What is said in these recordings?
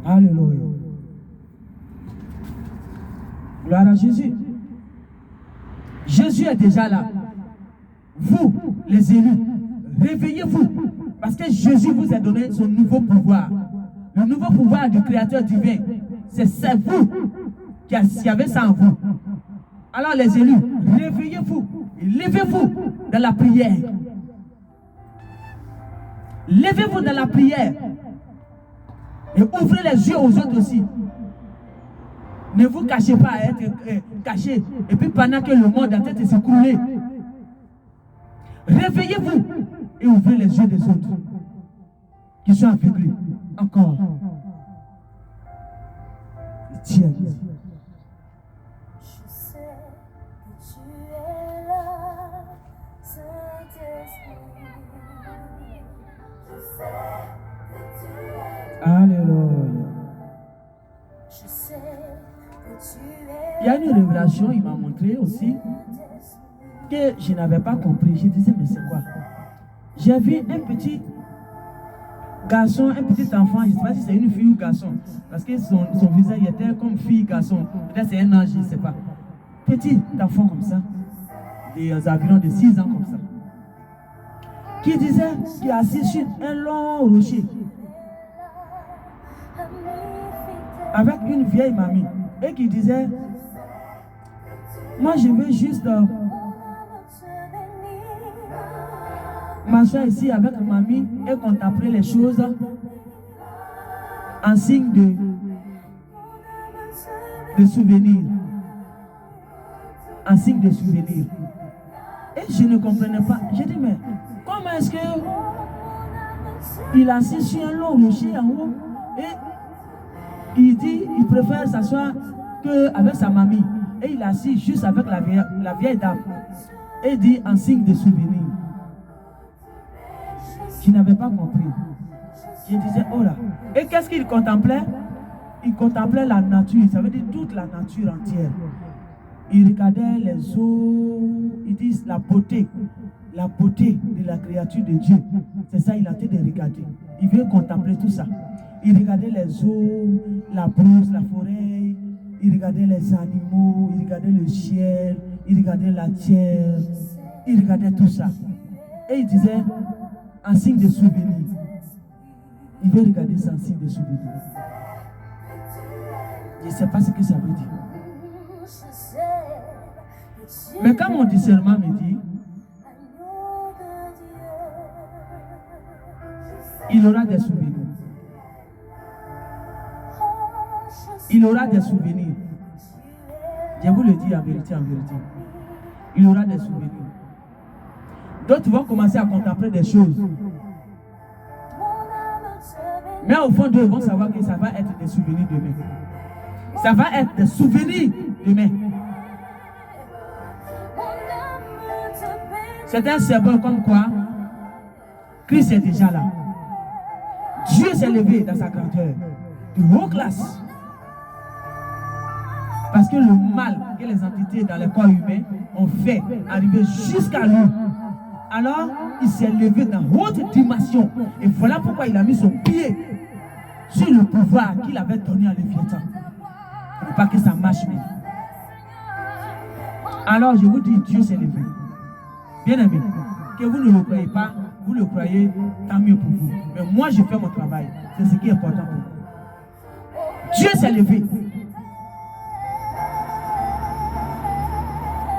Alléluia. Gloire à Jésus. Jésus est déjà là. Vous, les élus, réveillez-vous. Parce que Jésus vous a donné son nouveau pouvoir. Le nouveau pouvoir du Créateur divin. C'est vous qui avez ça en vous. Alors les élus, réveillez-vous. Levez-vous dans la prière. Levez-vous dans la prière. Et ouvrez les yeux aux autres aussi. Ne vous cachez pas à être caché. Et puis pendant que le monde est en train de s'écrouler, réveillez-vous et ouvrez les yeux des autres qui sont aveuglés. Encore. Tiens. Je sais que tu es là, Saint-Esprit. Je sais que tu es là. Alléluia. Je sais que tu es Il y a une révélation, il m'a montré aussi que je n'avais pas compris. Je disais, mais c'est quoi? J'ai vu un petit garçon, un petit enfant, je ne sais pas si c'est une fille ou garçon, parce que son visage était comme fille, garçon. Peut-être c'est un ange, je ne sais pas. Petit enfant comme ça, des environs de 6 ans comme ça, qui disait qu'il est assis sur un long rocher avec une vieille mamie et qui disait, moi je veux juste m'asseoir ici avec mamie et contempler les choses en signe de souvenir. En signe de souvenir. Et je ne comprenais pas. J'ai dit, mais comment est-ce que il a assis sur un long rocher en haut et il dit il préfère s'asseoir qu'avec sa mamie. Et il est assis juste avec la vieille dame. Et il dit en signe de souvenir. Je n'avais pas compris. Je disais, oh là. Et qu'est-ce qu'il contemplait? Il contemplait la nature. Ça veut dire toute la nature entière. Il regardait les eaux. Ils disent la beauté de la créature de Dieu. C'est ça, il a été de regarder. Il veut contempler tout ça. Il regardait les eaux, la brousse, la forêt. Il regardait les animaux. Il regardait le ciel. Il regardait la terre. Il regardait tout ça. Et il disait, en signe de souvenir. Il veut regarder ça en signe de souvenir. Je ne sais pas ce que ça veut dire. Mais quand mon discernement me dit, il aura des souvenirs. Il aura des souvenirs. Je vous le dis en vérité, en vérité. Il aura des souvenirs. D'autres vont commencer à contempler des choses. Mais au fond d'eux, ils vont savoir que ça va être des souvenirs demain. Ça va être des souvenirs demain. C'est un symbole comme quoi Christ est déjà là. Dieu s'est levé dans sa grandeur de haute classe. Parce que le mal que les entités dans le corps humain ont fait arriver jusqu'à lui. Alors, il s'est levé dans haute dimension. Et voilà pourquoi il a mis son pied sur le pouvoir qu'il avait donné à Léviathan. Pour pas que ça marche bien. Alors, je vous dis, Dieu s'est levé. Bien aimé, que vous ne le croyez pas, vous le croyez, tant mieux pour vous. Mais moi, je fais mon travail. C'est ce qui est important pour vous. Dieu s'est levé.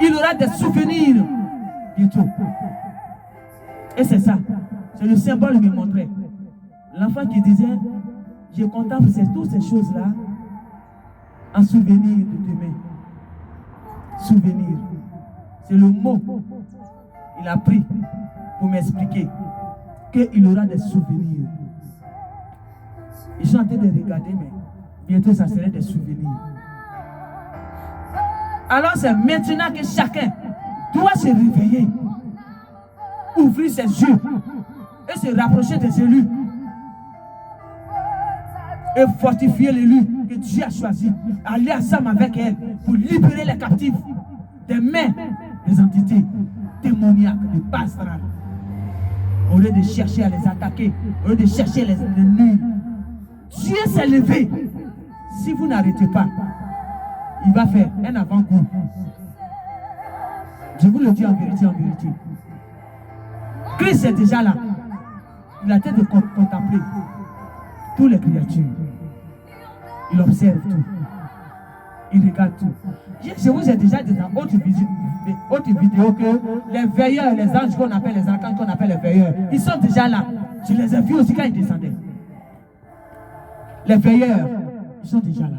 Il aura des souvenirs bientôt. Et c'est ça. C'est le symbole qui me montrait. L'enfant qui disait, je contemple toutes ces choses-là en souvenir de demain. Souvenir. C'est le mot qu'il a pris pour m'expliquer qu'il aura des souvenirs. Ils sont en train de regarder, mais bientôt ça serait des souvenirs. Alors c'est maintenant que chacun doit se réveiller, ouvrir ses yeux et se rapprocher des élus et fortifier l'élu que Dieu a choisi, aller ensemble avec elle pour libérer les captifs des mains des entités démoniaques, des pastrales. Au lieu de chercher à les attaquer, au lieu de chercher à les ennemis, Dieu s'est levé. Si vous n'arrêtez pas, il va faire un avant-goût. Je vous le dis en vérité, en vérité. Christ est déjà là. Il a tête de contempler toutes les créatures. Il observe tout. Il regarde tout. Je vous ai déjà dit dans autre vidéo que les veilleurs, les anges qu'on appelle les archanges, qu'on appelle les veilleurs, ils sont déjà là. Je les ai vus aussi quand ils descendaient. Les veilleurs, ils sont déjà là.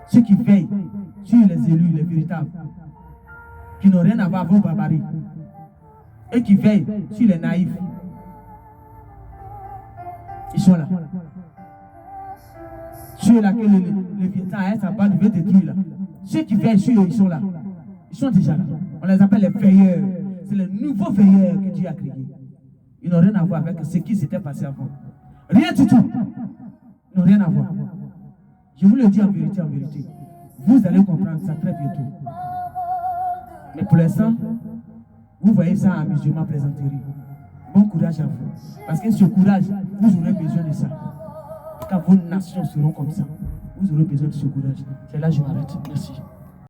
Ceux qui veillent sur les élus, les véritables, qui n'ont rien à voir avec vos barbaries, et qui veillent sur les naïfs, ils sont là. Ceux-là que le Vietnam a sa bande veut détruire là. Ceux qui veillent sur eux, ils sont là. Ils sont déjà là. On les appelle les veilleurs. C'est les nouveaux veilleurs que Dieu a créés. Ils n'ont rien à voir avec ce qui s'était passé avant. Rien du tout. Ils n'ont rien à voir. Je vous le dis en vérité, en vérité. Vous allez comprendre ça très bientôt. Mais pour l'instant, vous voyez ça en musulman plaisanterie. Bon courage à vous. Parce que ce courage, vous aurez besoin de ça. Quand vos nations seront comme ça, vous aurez besoin de ce courage. C'est là que je m'arrête. Merci.